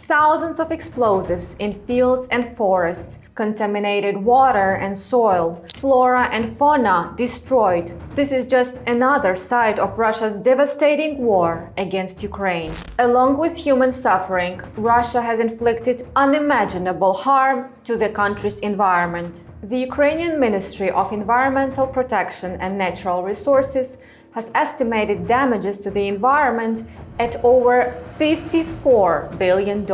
thousands of explosives in fields and forests, contaminated water and soil, flora and fauna destroyed. This is just another side of Russia's devastating war against Ukraine. Along with human suffering, Russia has inflicted unimaginable harm to the country's environment. The Ukrainian Ministry of Environmental Protection and Natural Resources has estimated damages to the environment at over $54 billion.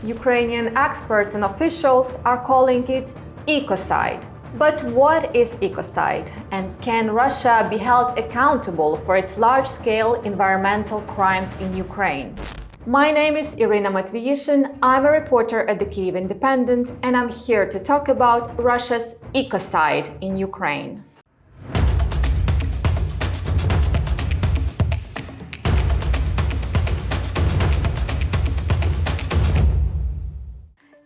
Ukrainian experts and officials are calling it ecocide. But what is ecocide, and can Russia be held accountable for its large-scale environmental crimes in Ukraine? My name is Iryna Matviyishyn, I'm a reporter at the Kyiv Independent, and I'm here to talk about Russia's ecocide in Ukraine.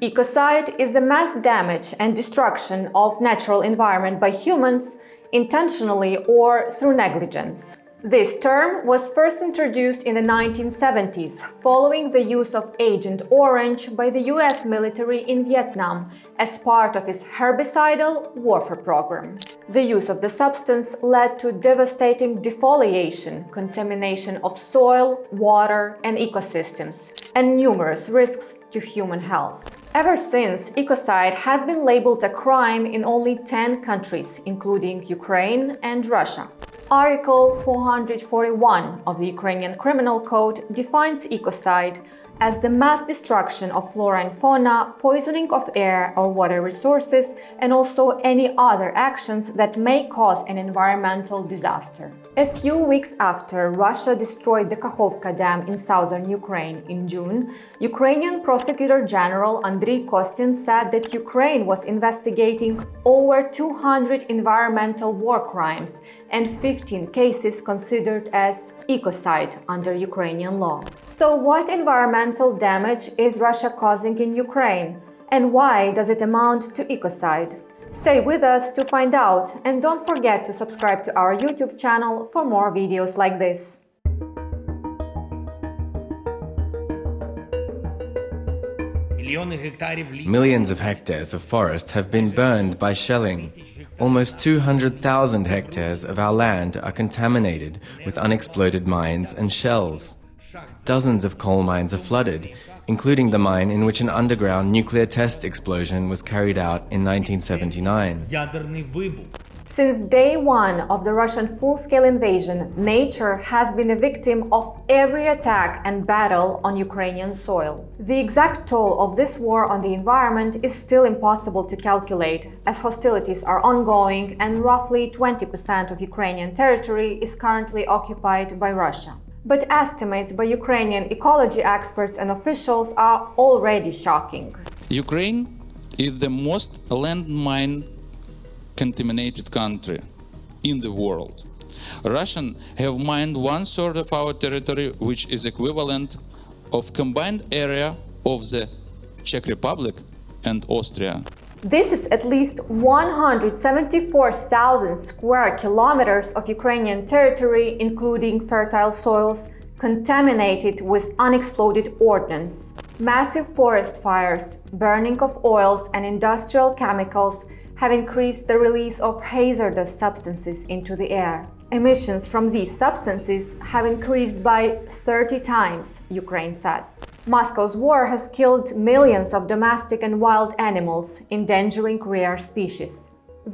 Ecocide is the mass damage and destruction of natural environment by humans, intentionally or through negligence. This term was first introduced in the 1970s, following the use of Agent Orange by the US military in Vietnam as part of its herbicidal warfare program. The use of the substance led to devastating defoliation, contamination of soil, water, and ecosystems, and numerous risks to human health. Ever since, ecocide has been labeled a crime in only 10 countries, including Ukraine and Russia. Article 441 of the Ukrainian Criminal Code defines ecocide as the mass destruction of flora and fauna, poisoning of air or water resources, and also any other actions that may cause an environmental disaster. A few weeks after Russia destroyed the Kakhovka Dam in southern Ukraine in June, Ukrainian Prosecutor General Andriy Kostin said that Ukraine was investigating over 200 environmental war crimes and 15 cases considered as ecocide under Ukrainian law. So what environmental damage is Russia causing in Ukraine? And why does it amount to ecocide? Stay with us to find out, and don't forget to subscribe to our YouTube channel for more videos like this. Millions of hectares of forest have been burned by shelling. Almost 200,000 hectares of our land are contaminated with unexploded mines and shells. Dozens of coal mines are flooded, including the mine in which an underground nuclear test explosion was carried out in 1979. Since day one of the Russian full-scale invasion, nature has been a victim of every attack and battle on Ukrainian soil. The exact toll of this war on the environment is still impossible to calculate, as hostilities are ongoing and roughly 20% of Ukrainian territory is currently occupied by Russia. But estimates by Ukrainian ecology experts and officials are already shocking. Ukraine is the most landmine contaminated country in the world. Russians have mined 1/3 of our territory, which is equivalent of combined area of the Czech Republic and Austria. This is at least 174,000 square kilometers of Ukrainian territory, including fertile soils, contaminated with unexploded ordnance. Massive forest fires, burning of oils and industrial chemicals have increased the release of hazardous substances into the air. Emissions from these substances have increased by 30 times, Ukraine says. Moscow's war has killed millions of domestic and wild animals, endangering rare species.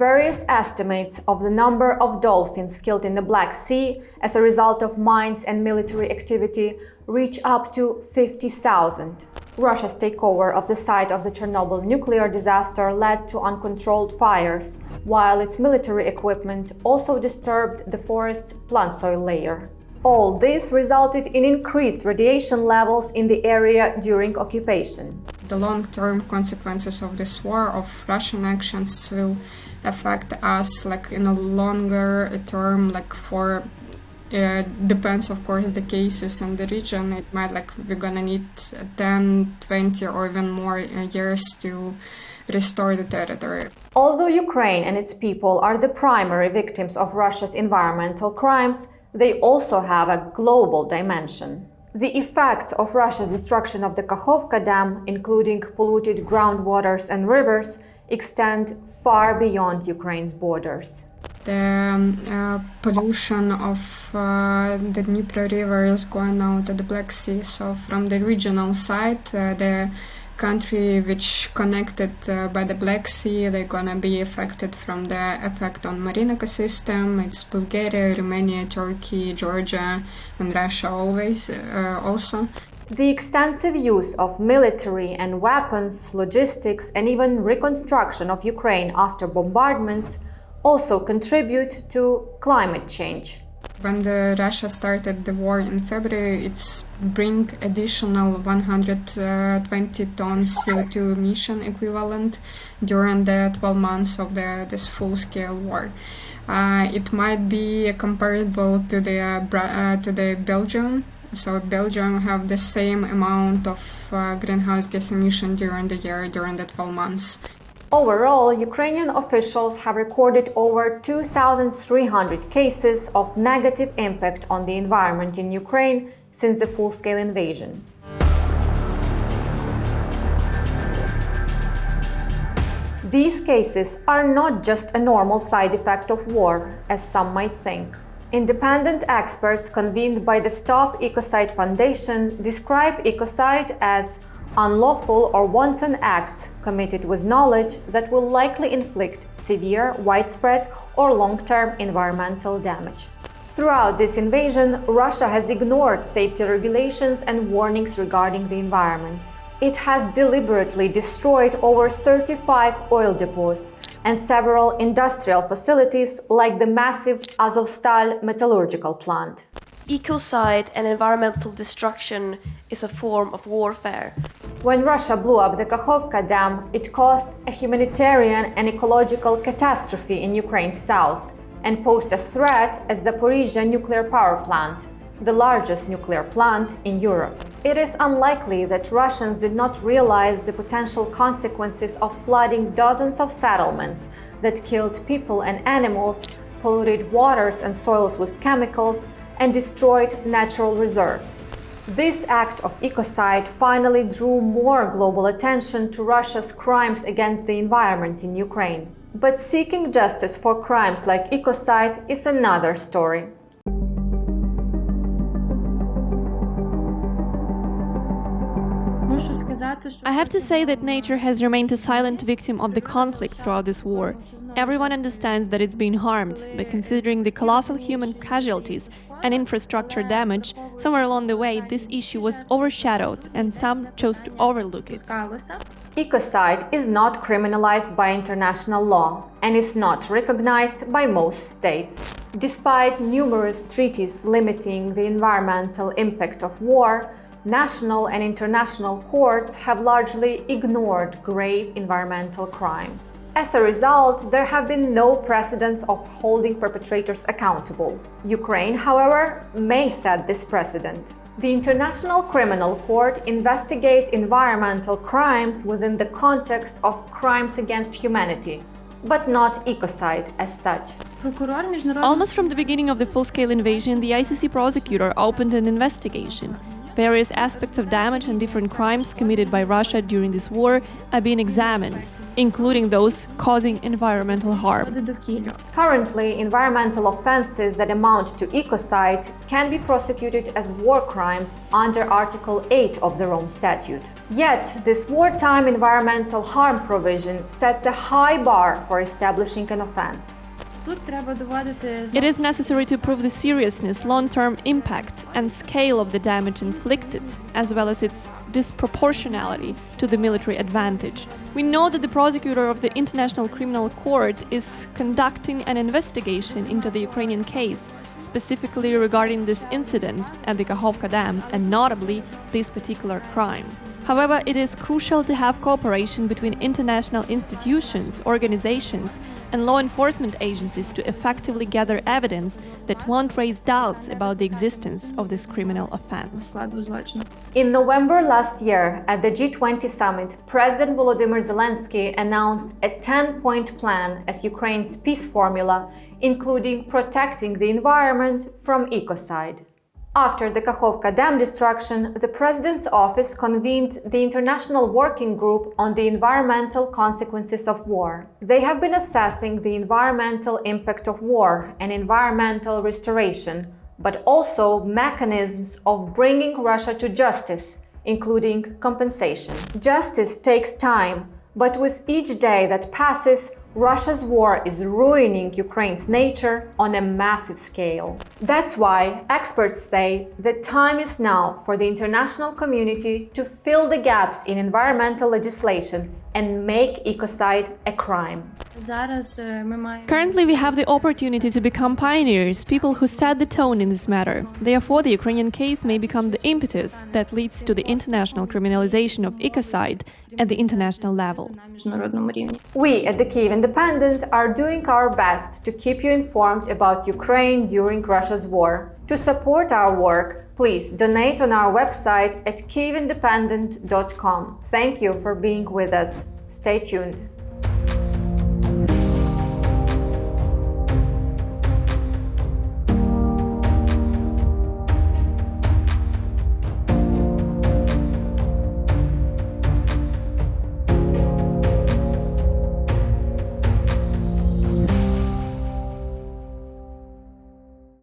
Various estimates of the number of dolphins killed in the Black Sea as a result of mines and military activity reach up to 50,000. Russia's takeover of the site of the Chernobyl nuclear disaster led to uncontrolled fires, while its military equipment also disturbed the forest's plant soil layer. All this resulted in increased radiation levels in the area during occupation. The long-term consequences of this war, of Russian actions, will affect us in a longer term, for depends, of course, the cases and the region. It might we're gonna need 10, 20 or even more years to restore the territory. Although Ukraine and its people are the primary victims of Russia's environmental crimes, they also have a global dimension. The effects of Russia's destruction of the Kakhovka Dam, including polluted groundwaters and rivers, extend far beyond Ukraine's borders. The pollution of the Dnipro River is going out to the Black Sea. So from the regional side, the country which connected by the Black Sea, they're gonna be affected from the effect on marine ecosystem. It's Bulgaria, Romania, Turkey, Georgia, and Russia also. The extensive use of military and weapons, logistics, and even reconstruction of Ukraine after bombardments also contribute to climate change. When Russia started the war in February, it's bring additional 120 tons CO2 emission equivalent during the 12 months of this full-scale war. It might be comparable to the Belgium. So Belgium have the same amount of greenhouse gas emission during the year, during the 12 months. Overall, Ukrainian officials have recorded over 2,300 cases of negative impact on the environment in Ukraine since the full-scale invasion. These cases are not just a normal side effect of war, as some might think. Independent experts convened by the Stop Ecocide Foundation describe ecocide as unlawful or wanton acts committed with knowledge that will likely inflict severe, widespread, or long-term environmental damage. Throughout this invasion, Russia has ignored safety regulations and warnings regarding the environment. It has deliberately destroyed over 35 oil depots and several industrial facilities like the massive Azovstal metallurgical plant. Ecocide and environmental destruction is a form of warfare. When Russia blew up the Kakhovka Dam, it caused a humanitarian and ecological catastrophe in Ukraine's south and posed a threat at Zaporizhzhia nuclear power plant, the largest nuclear plant in Europe. It is unlikely that Russians did not realize the potential consequences of flooding dozens of settlements that killed people and animals, polluted waters and soils with chemicals, and destroyed natural reserves. This act of ecocide finally drew more global attention to Russia's crimes against the environment in Ukraine. But seeking justice for crimes like ecocide is another story. I have to say that nature has remained a silent victim of the conflict throughout this war. Everyone understands that it's been harmed, but considering the colossal human casualties and infrastructure damage, somewhere along the way this issue was overshadowed and some chose to overlook it. Ecocide is not criminalized by international law and is not recognized by most states. Despite numerous treaties limiting the environmental impact of war, national and international courts have largely ignored grave environmental crimes. As a result, there have been no precedents of holding perpetrators accountable. Ukraine, however, may set this precedent. The International Criminal Court investigates environmental crimes within the context of crimes against humanity, but not ecocide as such. Almost from the beginning of the full-scale invasion, the ICC prosecutor opened an investigation. Various aspects of damage and different crimes committed by Russia during this war are being examined, including those causing environmental harm. Currently, environmental offenses that amount to ecocide can be prosecuted as war crimes under Article 8 of the Rome Statute. Yet, this wartime environmental harm provision sets a high bar for establishing an offense. It is necessary to prove the seriousness, long-term impact, and scale of the damage inflicted, as well as its disproportionality to the military advantage. We know that the prosecutor of the International Criminal Court is conducting an investigation into the Ukrainian case, specifically regarding this incident at the Kakhovka Dam, and notably this particular crime. However, it is crucial to have cooperation between international institutions, organizations, and law enforcement agencies to effectively gather evidence that won't raise doubts about the existence of this criminal offense. In November last year, at the G20 summit, President Volodymyr Zelensky announced a 10-point plan as Ukraine's peace formula, including protecting the environment from ecocide. After the Kakhovka Dam destruction, the President's office convened the International Working Group on the Environmental Consequences of War. They have been assessing the environmental impact of war and environmental restoration, but also mechanisms of bringing Russia to justice, including compensation. Justice takes time, but with each day that passes, Russia's war is ruining Ukraine's nature on a massive scale. That's why experts say the time is now for the international community to fill the gaps in environmental legislation and make ecocide a crime. Currently, we have the opportunity to become pioneers, people who set the tone in this matter. Therefore, the Ukrainian case may become the impetus that leads to the international criminalization of ecocide at the international level. We at the Kyiv Independent are doing our best to keep you informed about Ukraine during Russia's war. To support our work, please donate on our website at kyivindependent.com. Thank you for being with us. Stay tuned.